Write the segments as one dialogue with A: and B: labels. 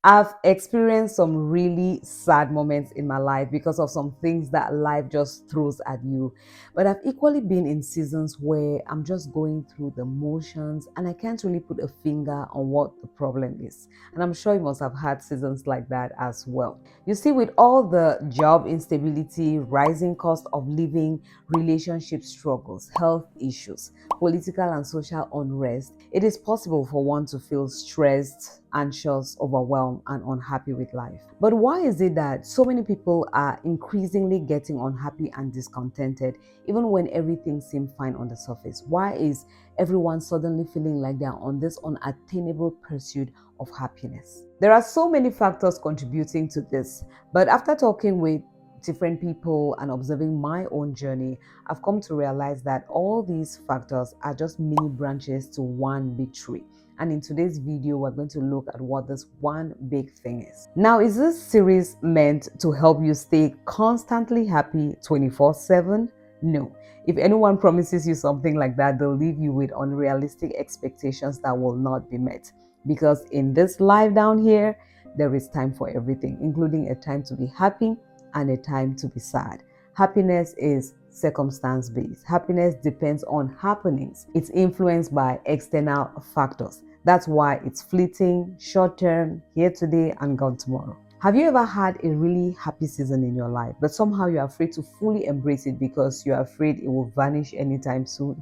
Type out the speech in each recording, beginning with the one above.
A: I've experienced some really sad moments in my life because of some things that life just throws at you. But I've equally been in seasons where I'm just going through the motions and I can't really put a finger on what the problem is. And I'm sure you must have had seasons like that as well. You see, with all the job instability, rising cost of living, relationship struggles, health issues, political and social unrest, it is possible for one to feel stressed, anxious, overwhelmed, and unhappy with life. But why is it that so many people are increasingly getting unhappy and discontented even when everything seems fine on the surface? Why is everyone suddenly feeling like they're on this unattainable pursuit of happiness? There are so many factors contributing to this, but after talking with different people and observing my own journey, I've come to realize that all these factors are just mini branches to one big tree. And in today's video, we're going to look at what this one big thing is. Now, is this series meant to help you stay constantly happy 24/7? No. If anyone promises you something like that, they'll leave you with unrealistic expectations that will not be met. Because in this life down here, there is time for everything, including a time to be happy and a time to be sad. Happiness is circumstance based. Happiness depends on happenings. It's influenced by external factors. That's why it's fleeting, short term, here today and gone tomorrow. Have you ever had a really happy season in your life, but somehow you're afraid to fully embrace it because you're afraid it will vanish anytime soon?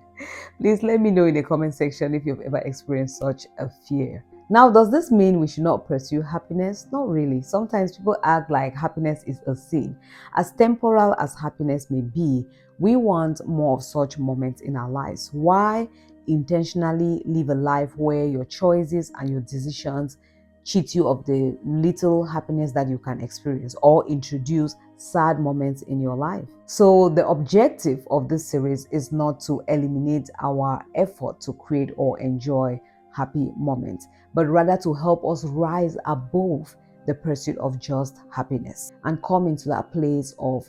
A: Please let me know in the comment section if you've ever experienced such a fear. Now, does this mean we should not pursue happiness? Not really. Sometimes people act like happiness is a sin. As temporal as happiness may be, we want more of such moments in our lives. Why intentionally live a life where your choices and your decisions cheat you of the little happiness that you can experience or introduce sad moments in your life? So the objective of this series is not to eliminate our effort to create or enjoy happy moments, but rather to help us rise above the pursuit of just happiness and come into that place of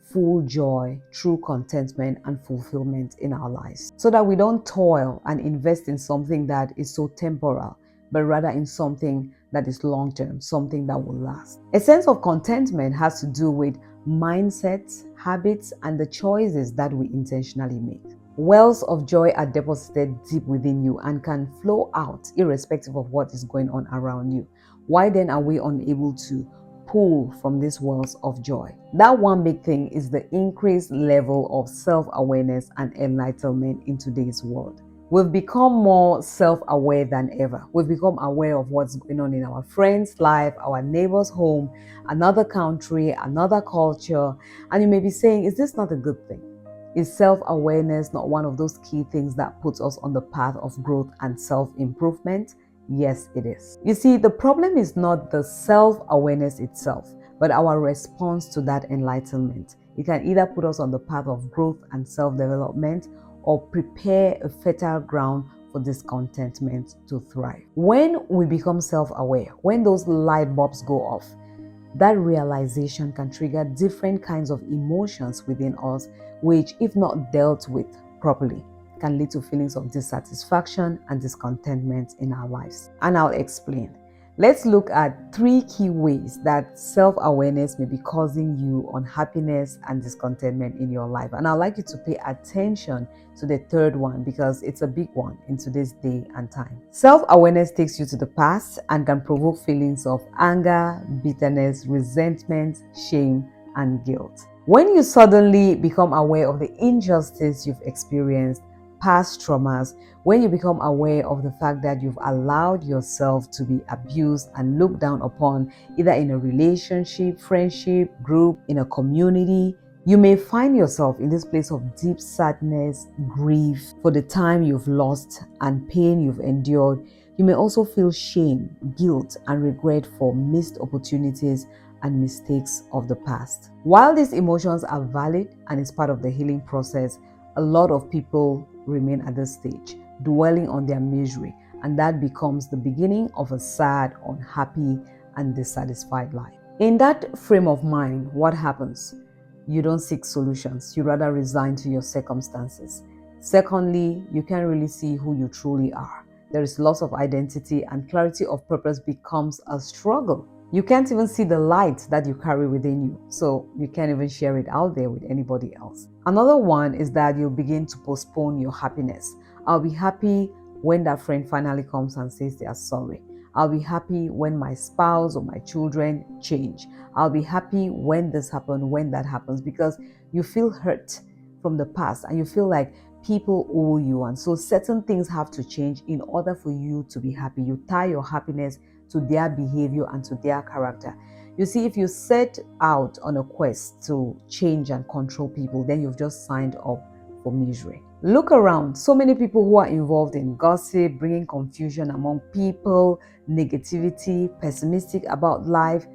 A: full joy, true contentment, and fulfillment in our lives, so that we don't toil and invest in something that is so temporal, but rather in something that is long term, something that will last. A sense of contentment has to do with mindsets, habits, and the choices that we intentionally make. Wells of joy are deposited deep within you and can flow out irrespective of what is going on around you. Why then are we unable to pull from these wells of joy? That one big thing is the increased level of self-awareness and enlightenment in today's world. We've become more self-aware than ever. We've become aware of what's going on in our friends' life, our neighbor's home, another country, another culture. And you may be saying, is this not a good thing? Is self-awareness not one of those key things that puts us on the path of growth and self-improvement? Yes, it is. You see, the problem is not the self-awareness itself, but our response to that enlightenment. It can either put us on the path of growth and self-development or prepare a fertile ground for discontentment to thrive. When we become self-aware, when those light bulbs go off, that realization can trigger different kinds of emotions within us, which, if not dealt with properly, can lead to feelings of dissatisfaction and discontentment in our lives. And I'll explain. Let's look at 3 key ways that self-awareness may be causing you unhappiness and discontentment in your life. And I'd like you to pay attention to the third one because it's a big one in today's day and time. Self-awareness takes you to the past and can provoke feelings of anger, bitterness, resentment, shame, and guilt. When you suddenly become aware of the injustice you've experienced, past traumas, when you become aware of the fact that you've allowed yourself to be abused and looked down upon, either in a relationship, friendship, group, in a community, you may find yourself in this place of deep sadness, grief for the time you've lost and pain you've endured. You may also feel shame, guilt, and regret for missed opportunities and mistakes of the past. While these emotions are valid and is part of the healing process, a lot of people remain at this stage, dwelling on their misery, and that becomes the beginning of a sad, unhappy, and dissatisfied life. In that frame of mind, what happens? You don't seek solutions, you rather resign to your circumstances. Secondly, you can't really see who you truly are. There is loss of identity, and clarity of purpose becomes a struggle. You can't even see the light that you carry within you, so you can't even share it out there with anybody else. Another one is that you'll begin to postpone your happiness. I'll be happy when that friend finally comes and says they are sorry. I'll be happy when my spouse or my children change. I'll be happy when this happens, when that happens, because you feel hurt from the past and you feel like people owe you. And so certain things have to change in order for you to be happy. You tie your happiness to their behavior and to their character. You see, if you set out on a quest to change and control people, then you've just signed up for misery. Look around. So many people who are involved in gossip, bringing confusion among people, negativity, pessimistic about life.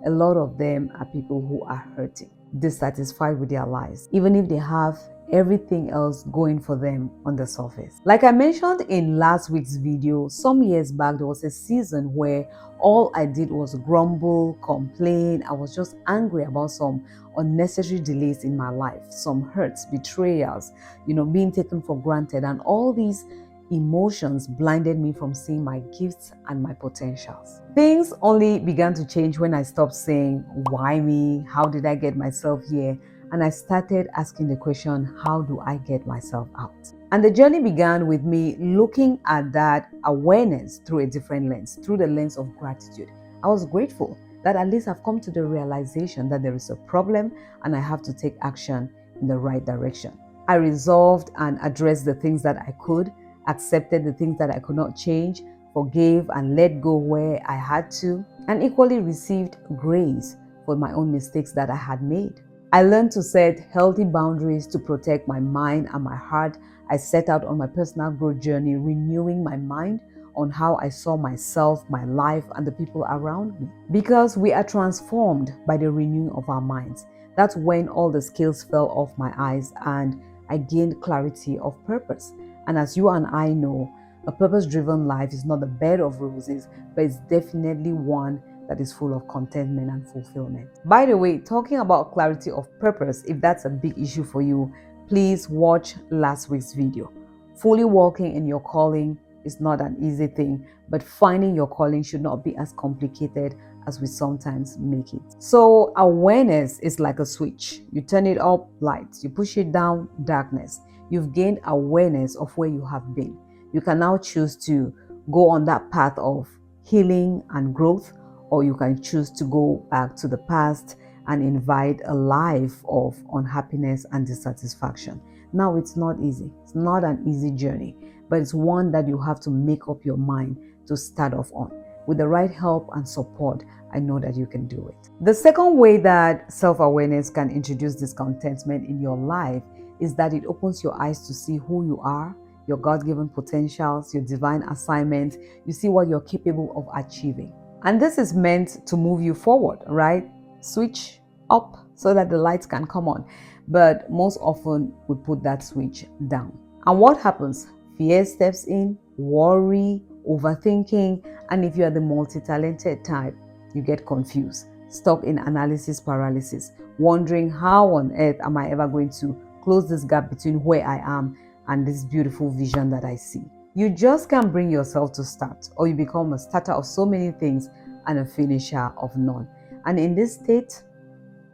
A: A lot of them are people who are hurting, dissatisfied with their lives, even if they have everything else going for them on the surface. Like I mentioned in last week's video, some years back, there was a season where all I did was grumble, complain. I was just angry about some unnecessary delays in my life, some hurts, betrayals, being taken for granted, and all these emotions blinded me from seeing my gifts and my potentials. Things only began to change when I stopped saying, why me? How did I get myself here? And I started asking the question, how do I get myself out? And the journey began with me looking at that awareness through a different lens, through the lens of gratitude. I was grateful that at least I've come to the realization that there is a problem and I have to take action in the right direction. I resolved and addressed the things that I could, accepted the things that I could not change, forgave and let go where I had to, and equally received grace for my own mistakes that I had made. I learned to set healthy boundaries to protect my mind and my heart. I set out on my personal growth journey, renewing my mind on how I saw myself, my life, and the people around me. Because we are transformed by the renewing of our minds. That's when all the scales fell off my eyes and I gained clarity of purpose. And as you and I know, a purpose-driven life is not a bed of roses, but it's definitely one that is full of contentment and fulfillment. By the way, talking about clarity of purpose, if that's a big issue for you, please watch last week's video. Fully walking in your calling is not an easy thing, but finding your calling should not be as complicated as we sometimes make it. So awareness is like a switch. You turn it up, light. You push it down, darkness. You've gained awareness of where you have been. You can now choose to go on that path of healing and growth, or you can choose to go back to the past and invite a life of unhappiness and dissatisfaction. Now, it's not easy. It's not an easy journey, but it's one that you have to make up your mind to start off on. With the right help and support, I know that you can do it. The second way that self-awareness can introduce discontentment in your life is that it opens your eyes to see who you are, your God-given potentials, your divine assignment. You see what you're capable of achieving. And this is meant to move you forward, right? Switch up so that the lights can come on. But most often we put that switch down. And what happens? Fear steps in, worry, overthinking. And if you are the multi-talented type, you get confused, stuck in analysis paralysis, wondering how on earth am I ever going to close this gap between where I am and this beautiful vision that I see. You just can't bring yourself to start, or you become a starter of so many things and a finisher of none. And in this state,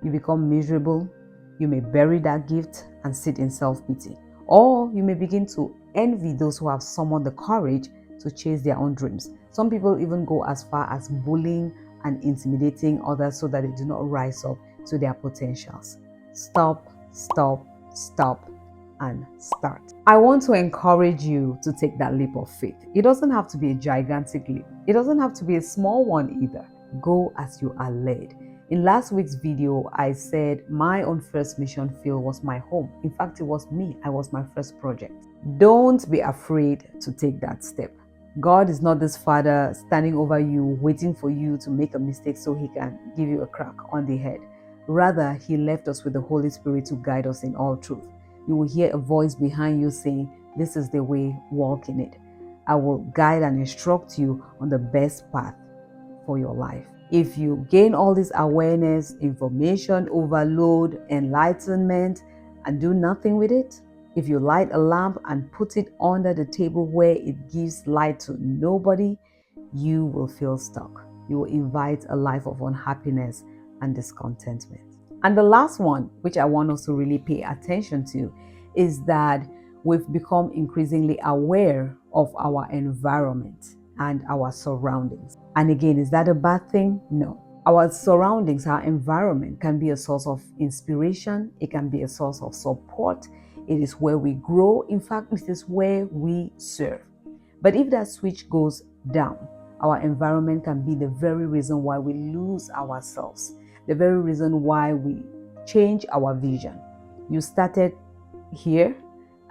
A: you become miserable. You may bury that gift and sit in self-pity. Or you may begin to envy those who have summoned the courage to chase their own dreams. Some people even go as far as bullying and intimidating others so that they do not rise up to their potentials. Stop, and start. I want to encourage you to take that leap of faith. It doesn't have to be a gigantic leap. It doesn't have to be a small one either. Go as you are led. In last week's video, I said my own first mission field was my home. In fact, it was me. I was my first project. Don't be afraid to take that step. God is not this father standing over you, waiting for you to make a mistake so he can give you a crack on the head. Rather, he left us with the Holy Spirit to guide us in all truth. You will hear a voice behind you saying, this is the way, walk in it. I will guide and instruct you on the best path for your life. If you gain all this awareness, information overload, enlightenment, and do nothing with it, If you light a lamp and put it under the table where it gives light to nobody, you will feel stuck. You will invite a life of unhappiness and discontentment. And the last one, which I want us to really pay attention to, is that we've become increasingly aware of our environment and our surroundings. And again, is that a bad thing? No. Our surroundings, our environment can be a source of inspiration. It can be a source of support. It is where we grow. In fact, it is where we serve. But if that switch goes down, our environment can be the very reason why we lose ourselves, the very reason why we change our vision. You started here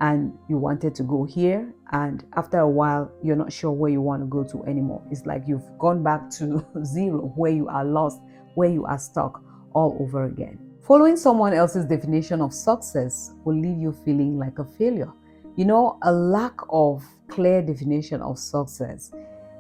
A: and you wanted to go here, and after a while you're not sure where you want to go to anymore. It's like you've gone back to zero, where you are lost, where you are stuck all over again. Following someone else's definition of success will leave you feeling like a failure. You know, a lack of clear definition of success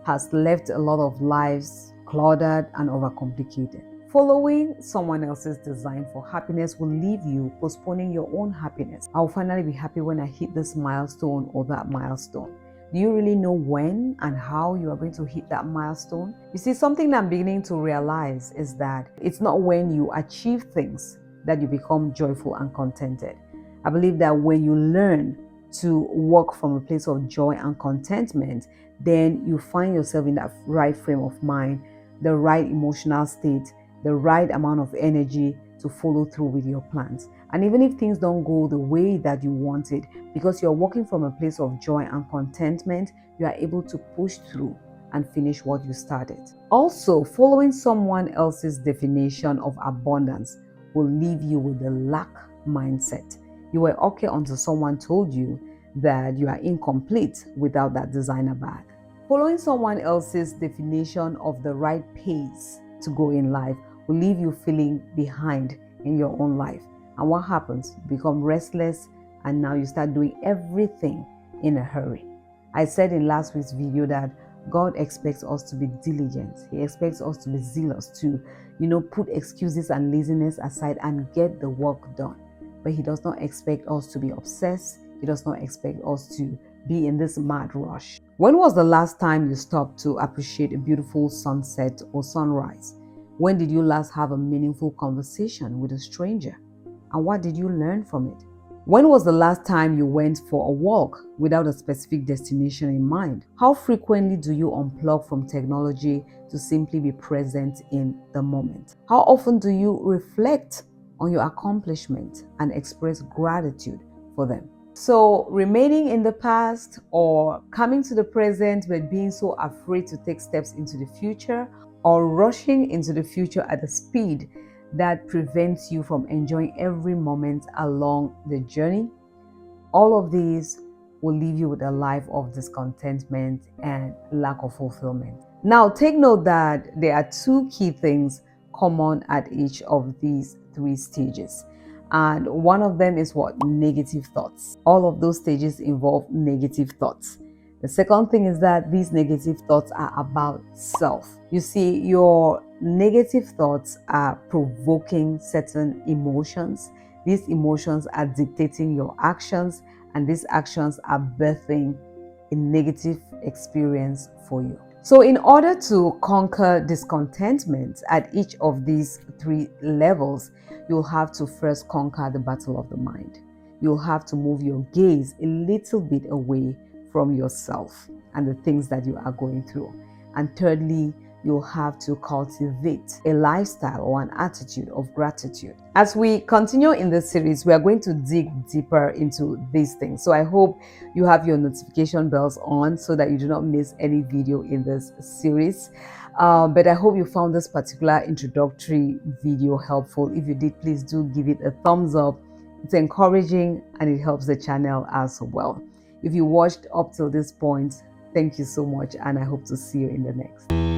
A: has left a lot of lives cluttered and overcomplicated. Following someone else's design for happiness will leave you postponing your own happiness. I'll finally be happy when I hit this milestone or that milestone. Do you really know when and how you are going to hit that milestone? You see, something that I'm beginning to realize is that it's not when you achieve things that you become joyful and contented. I believe that when you learn to work from a place of joy and contentment, then you find yourself in that right frame of mind, the right emotional state, the right amount of energy to follow through with your plans. And even if things don't go the way that you wanted, because you're working from a place of joy and contentment, you are able to push through and finish what you started. Also, following someone else's definition of abundance will leave you with a lack mindset. You were okay until someone told you that you are incomplete without that designer bag. Following someone else's definition of the right pace to go in life will leave you feeling behind in your own life. And what happens? You become restless, and now you start doing everything in a hurry. I said in last week's video that God expects us to be diligent. He expects us to be zealous, to, put excuses and laziness aside and get the work done. But He does not expect us to be obsessed. He does not expect us to be in this mad rush. When was the last time you stopped to appreciate a beautiful sunset or sunrise? When did you last have a meaningful conversation with a stranger? And what did you learn from it? When was the last time you went for a walk without a specific destination in mind? How frequently do you unplug from technology to simply be present in the moment? How often do you reflect on your accomplishments and express gratitude for them? So, remaining in the past or coming to the present but being so afraid to take steps into the future, or rushing into the future at a speed that prevents you from enjoying every moment along the journey, all of these will leave you with a life of discontentment and lack of fulfillment. Now, take note that there are two key things common at each of these three stages. And one of them is what? Negative thoughts. All of those stages involve negative thoughts. The second thing is that these negative thoughts are about self. You see, your negative thoughts are provoking certain emotions. These emotions are dictating your actions, and these actions are birthing a negative experience for you. So in order to conquer discontentment at each of these three levels, you'll have to first conquer the battle of the mind. You'll have to move your gaze a little bit away from yourself and the things that you are going through. And thirdly, you'll have to cultivate a lifestyle or an attitude of gratitude. As we continue in this series, we are going to dig deeper into these things. So I hope you have your notification bells on so that you do not miss any video in this series. But I hope you found this particular introductory video helpful. If you did, please do give it a thumbs up. It's encouraging and it helps the channel as well. If you watched up till this point, thank you so much, and I hope to see you in the next.